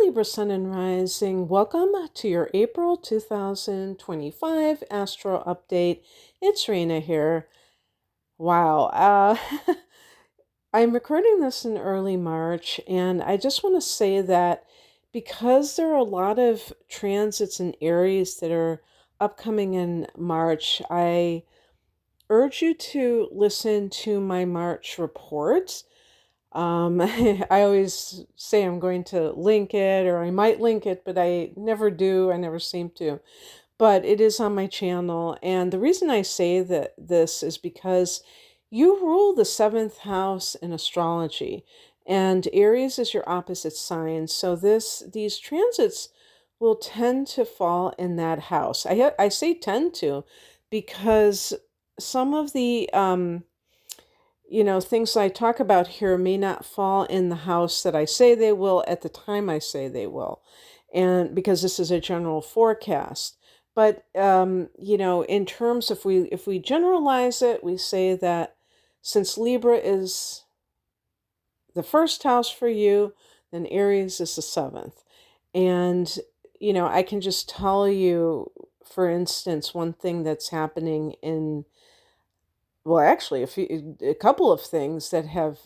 Libra Sun and Rising. Welcome to your April 2025 Astro Update. It's Rena here. Wow. I'm recording this in early March, and I just want to say that because there are a lot of transits in Aries that are upcoming in March, I urge you to listen to my March reports. I always say I'm going to link it, or I might link it, but I never do. I never seem to. But it is on my channel. And the reason I say that this is because you rule the seventh house in astrology, and Aries is your opposite sign. So these transits will tend to fall in that house. I say tend to because some of the things I talk about here may not fall in the house that I say they will at the time I say they will. And because this is a general forecast. But, in terms, if we generalize it, we say that since Libra is the first house for you, then Aries is the seventh. And, I can just tell you, for instance, one thing that's happening actually, a couple of things that have,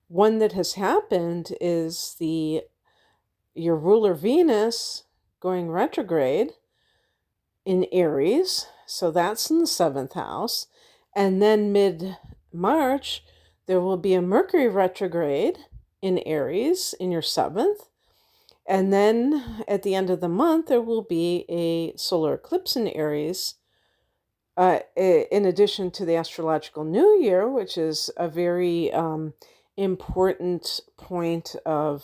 one that has happened is your ruler Venus going retrograde in Aries. So that's in the seventh house. And then mid-March, there will be a Mercury retrograde in Aries in your seventh. And then at the end of the month, there will be a solar eclipse in Aries, in addition to the astrological new year, which is a very important point of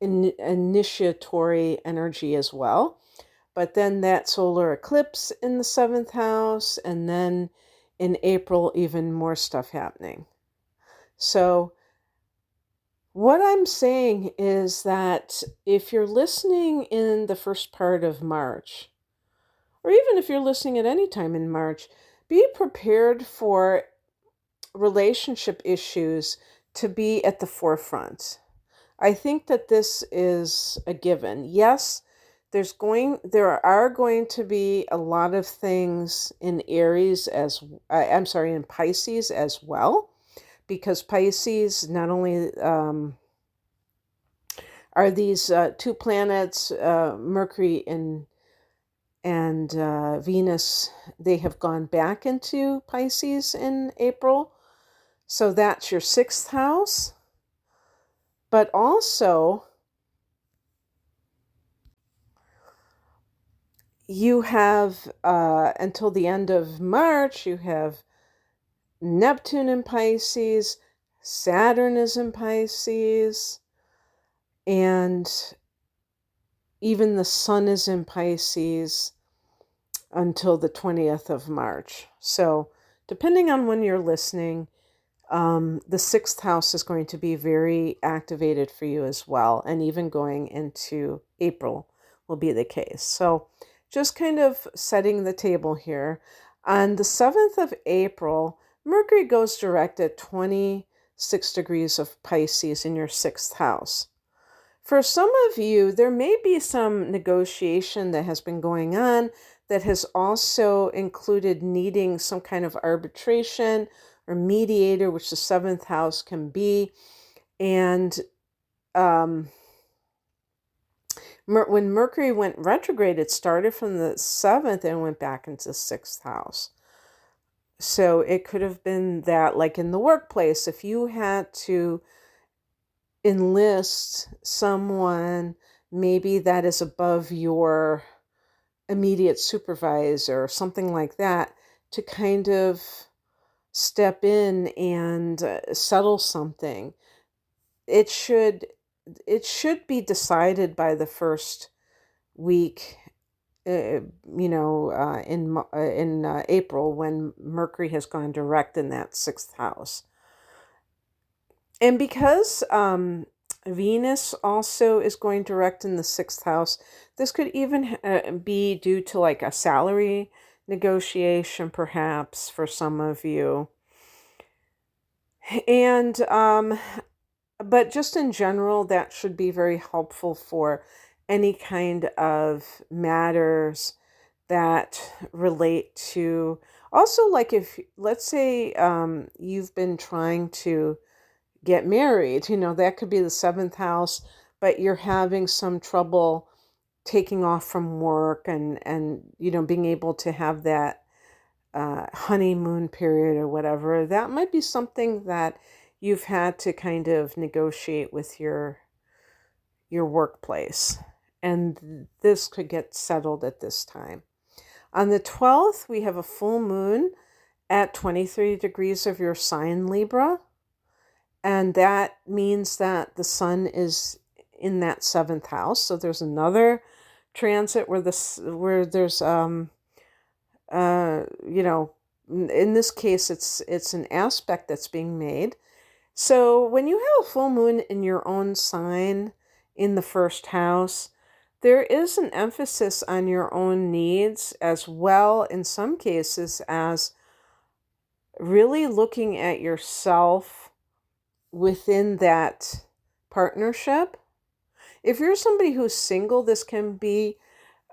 initiatory energy as well. But then that solar eclipse in the seventh house, and then in April, even more stuff happening. So what I'm saying is that if you're listening in the first part of March, or even if you're listening at any time in March, be prepared for relationship issues to be at the forefront. I think that this is a given. Yes, there are going to be a lot of things in Aries in Pisces as well, because Pisces not only are these two planets, Mercury and Venus, they have gone back into Pisces in April. So that's your sixth house. But also, you have, until the end of March, you have Neptune in Pisces, Saturn is in Pisces, and even the Sun is in Pisces until the 20th of March. So depending on when you're listening, the sixth house is going to be very activated for you as well. And even going into April will be the case. So just kind of setting the table here. On the 7th of April, Mercury goes direct at 26 degrees of Pisces in your sixth house. For some of you, there may be some negotiation that has been going on that has also included needing some kind of arbitration or mediator, which the seventh house can be. And when Mercury went retrograde, it started from the seventh and went back into the sixth house. So it could have been that, like in the workplace, if you had to enlist someone maybe that is above your immediate supervisor or something like that to kind of step in and settle something, it should be decided by the first week, in April, when Mercury has gone direct in that sixth house. And because Venus also is going direct in the sixth house, this could even be due to like a salary negotiation, perhaps, for some of you. And But just in general, that should be very helpful for any kind of matters that relate to. Also, like if, let's say, you've been trying to get married, that could be the seventh house, but you're having some trouble taking off from work and being able to have that honeymoon period or whatever. That might be something that you've had to kind of negotiate with your workplace, and this could get settled at this time. On the 12th, we have a full moon at 23 degrees of your sign, Libra, and that means that the sun is in that seventh house. So there's another transit where there's in this case it's an aspect that's being made. So when you have a full moon in your own sign in the first house, there is an emphasis on your own needs, as well in some cases as really looking at yourself within that partnership. If you're somebody who's single, this can be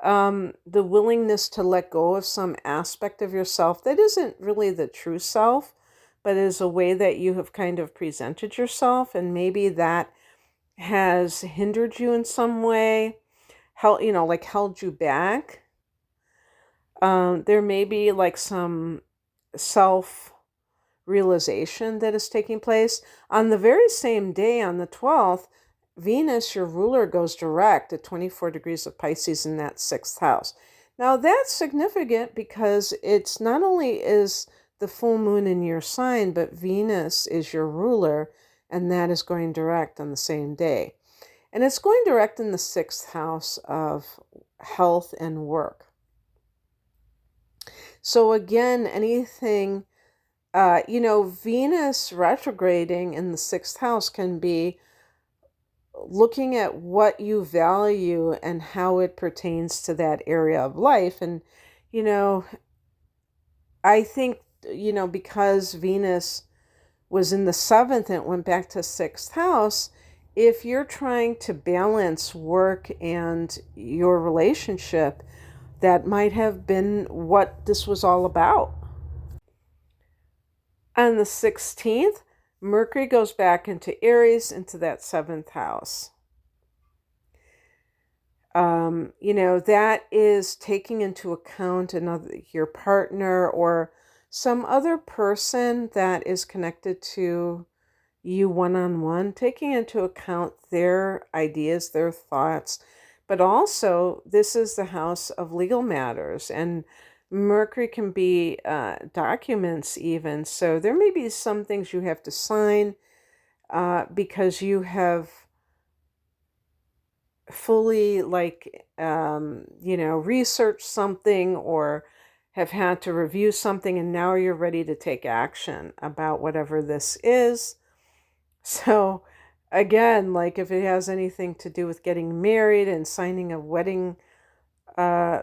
the willingness to let go of some aspect of yourself that isn't really the true self, but is a way that you have kind of presented yourself, and maybe that has hindered you in some way, held you back. There may be like some self realization that is taking place. On the very same day, on the 12th, Venus, your ruler, goes direct at 24 degrees of Pisces in that sixth house. Now that's significant because it's not only is the full moon in your sign, but Venus is your ruler, and that is going direct on the same day. And it's going direct in the sixth house of health and work. So again, anything, Venus retrograding in the sixth house can be looking at what you value and how it pertains to that area of life. And, I think, because Venus was in the seventh and it went back to sixth house, if you're trying to balance work and your relationship, that might have been what this was all about. On the 16th, Mercury goes back into Aries, into that seventh house. That is taking into account your partner or some other person that is connected to you one-on-one, taking into account their ideas, their thoughts. But also, this is the house of legal matters, and Mercury can be documents even. So there may be some things you have to sign because you have fully researched something or have had to review something, and now you're ready to take action about whatever this is. So again, like if it has anything to do with getting married and signing a wedding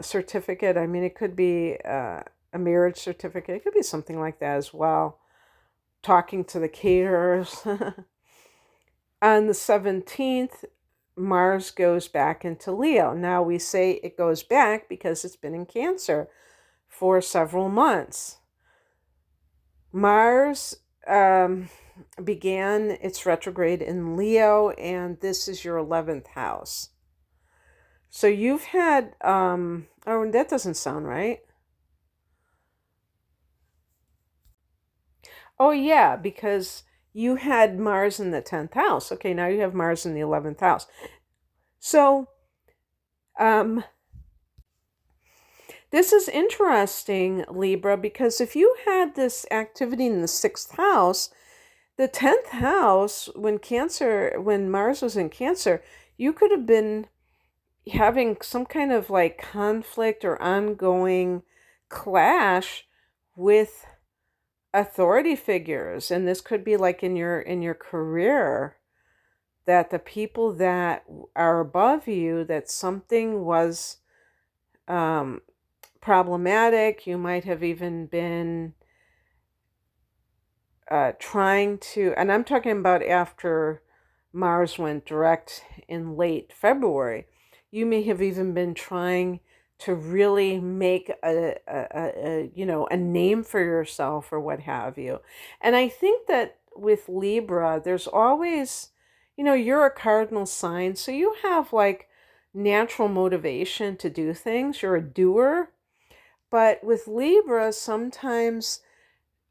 certificate, I mean, it could be a marriage certificate. It could be something like that as well. Talking to the caterers. On the 17th, Mars goes back into Leo. Now we say it goes back because it's been in Cancer for several months. Mars began its retrograde in Leo, and this is your 11th house. So you've had, oh, that doesn't sound right. Oh yeah, because you had Mars in the 10th house. Okay, now you have Mars in the 11th house. So, this is interesting, Libra, because if you had this activity in the 6th house, the 10th house, when Mars was in Cancer, you could have been having some kind of like conflict or ongoing clash with authority figures. And this could be like in your career, that the people that are above you, that something was problematic. You might have even been trying to, and I'm talking about after Mars went direct in late February. You may have even been trying to really make a name for yourself or what have you. And I think that with Libra, there's always, you're a cardinal sign, so you have like natural motivation to do things. You're a doer. But with Libra, sometimes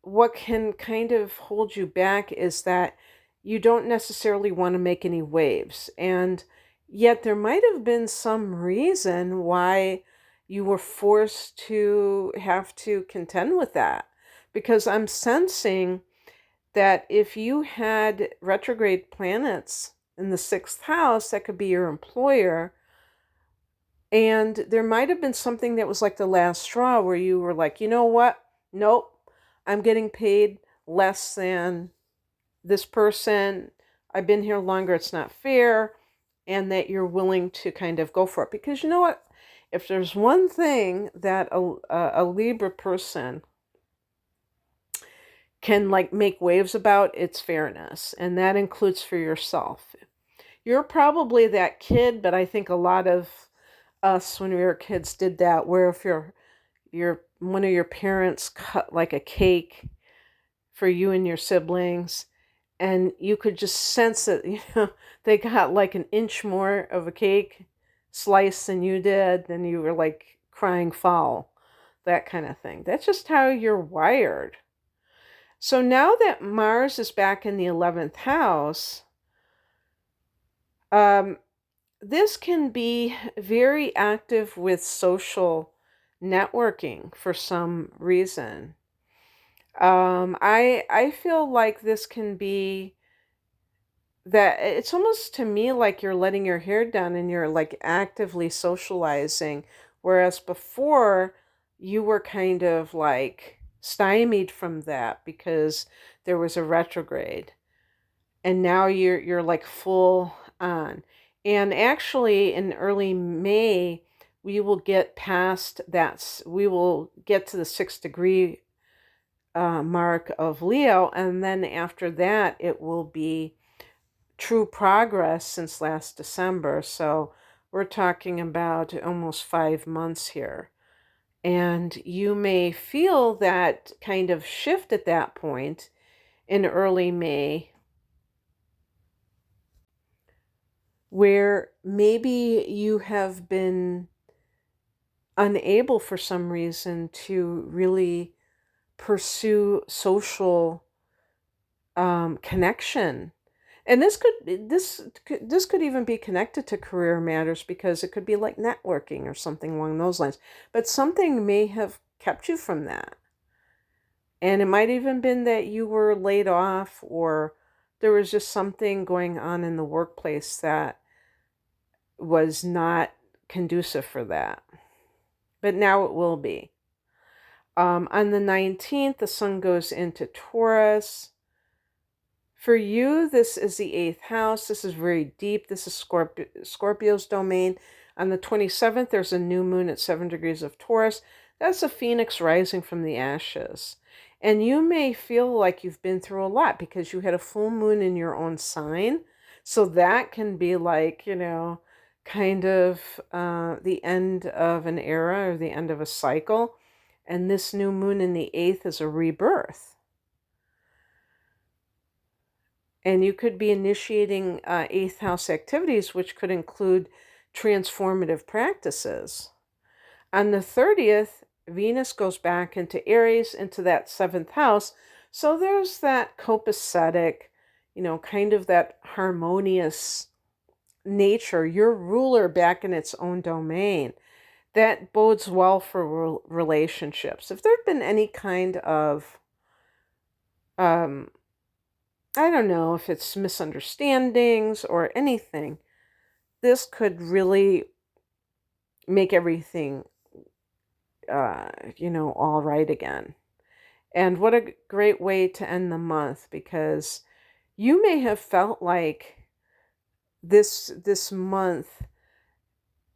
what can kind of hold you back is that you don't necessarily want to make any waves. And yet there might have been some reason why you were forced to have to contend with that. Because I'm sensing that if you had retrograde planets in the sixth house, that could be your employer. And there might have been something that was like the last straw where you were like, you know what? Nope, I'm getting paid less than this person. I've been here longer. It's not fair. And that you're willing to kind of go for it. Because you know what? If there's one thing that a Libra person can like make waves about, it's fairness. And that includes for yourself. You're probably that kid, but I think a lot of us when we were kids did that, where if your one of your parents cut like a cake for you and your siblings, and you could just sense it, they got like an inch more of a cake slice than you did, then you were like crying foul, that kind of thing. That's just how you're wired. So now that Mars is back in the 11th house, this can be very active with social networking for some reason. I feel like this can be that it's almost to me like you're letting your hair down and you're like actively socializing, whereas before you were kind of like stymied from that because there was a retrograde, and now you're like full on. And actually in early May we will get past that. We will get to the 6th degree mark of Leo, and then after that it will be true progress since last December. So we're talking about almost 5 months here. And you may feel that kind of shift at that point in early May, where maybe you have been unable for some reason to really pursue social connection. And this could even be connected to career matters, because it could be like networking or something along those lines. But something may have kept you from that. And it might even been that you were laid off, or there was just something going on in the workplace that was not conducive for that. But now it will be. On the 19th, the sun goes into Taurus. For you, this is the 8th house. This is very deep. This is Scorpio's domain. On the 27th, there's a new moon at 7 degrees of Taurus. That's a phoenix rising from the ashes. And you may feel like you've been through a lot because you had a full moon in your own sign. So that can be like, kind of the end of an era or the end of a cycle. And this new moon in the 8th is a rebirth. And you could be initiating 8th house activities, which could include transformative practices. On the 30th, Venus goes back into Aries, into that 7th house. So there's that copacetic, kind of that harmonious nature, your ruler back in its own domain. That bodes well for relationships. If there have been any kind of, I don't know if it's misunderstandings or anything, this could really make everything, all right again. And what a great way to end the month, because you may have felt like this month,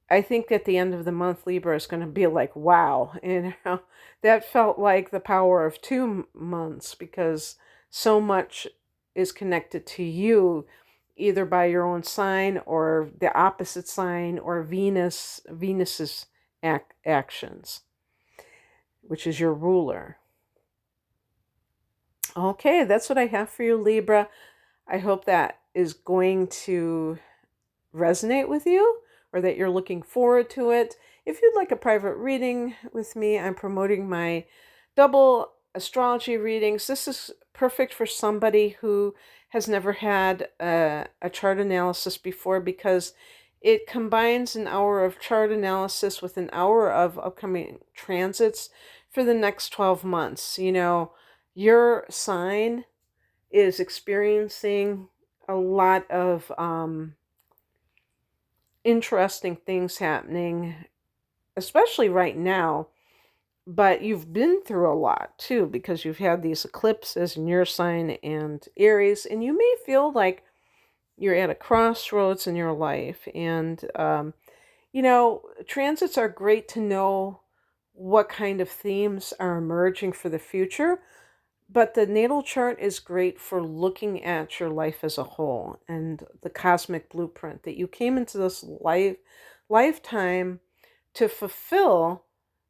I think at the end of the month, Libra is going to be like, wow, that felt like the power of 2 months, because so much is connected to you, either by your own sign or the opposite sign or Venus's actions, which is your ruler. Okay, that's what I have for you, Libra. I hope that is going to resonate with you, or that you're looking forward to it. If you'd like a private reading with me, I'm promoting my double astrology readings. This is perfect for somebody who has never had a chart analysis before, because it combines an hour of chart analysis with an hour of upcoming transits for the next 12 months. You know, your sign is experiencing a lot of interesting things happening, especially right now. But you've been through a lot too, because you've had these eclipses in your sign and Aries, and you may feel like you're at a crossroads in your life. And, you know, transits are great to know what kind of themes are emerging for the future. But the natal chart is great for looking at your life as a whole and the cosmic blueprint that you came into this lifetime to fulfill,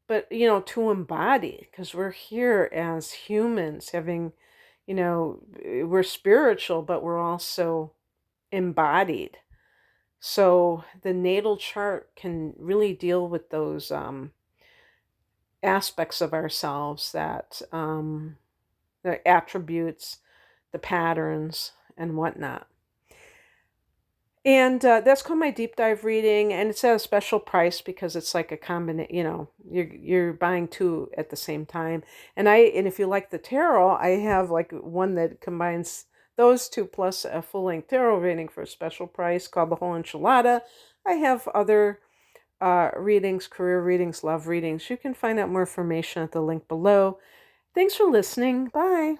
but, you know, to embody, because we're here as humans having, you know, we're spiritual, but we're also embodied. So the natal chart can really deal with those aspects of ourselves, that the attributes, the patterns, and whatnot. And that's called my deep dive reading, and it's at a special price because it's like a combination. You know, you're buying two at the same time. And if you like the tarot, I have like one that combines those two plus a full length tarot reading for a special price called the whole enchilada. I have other readings, career readings, love readings. You can find out more information at the link below. Thanks for listening. Bye.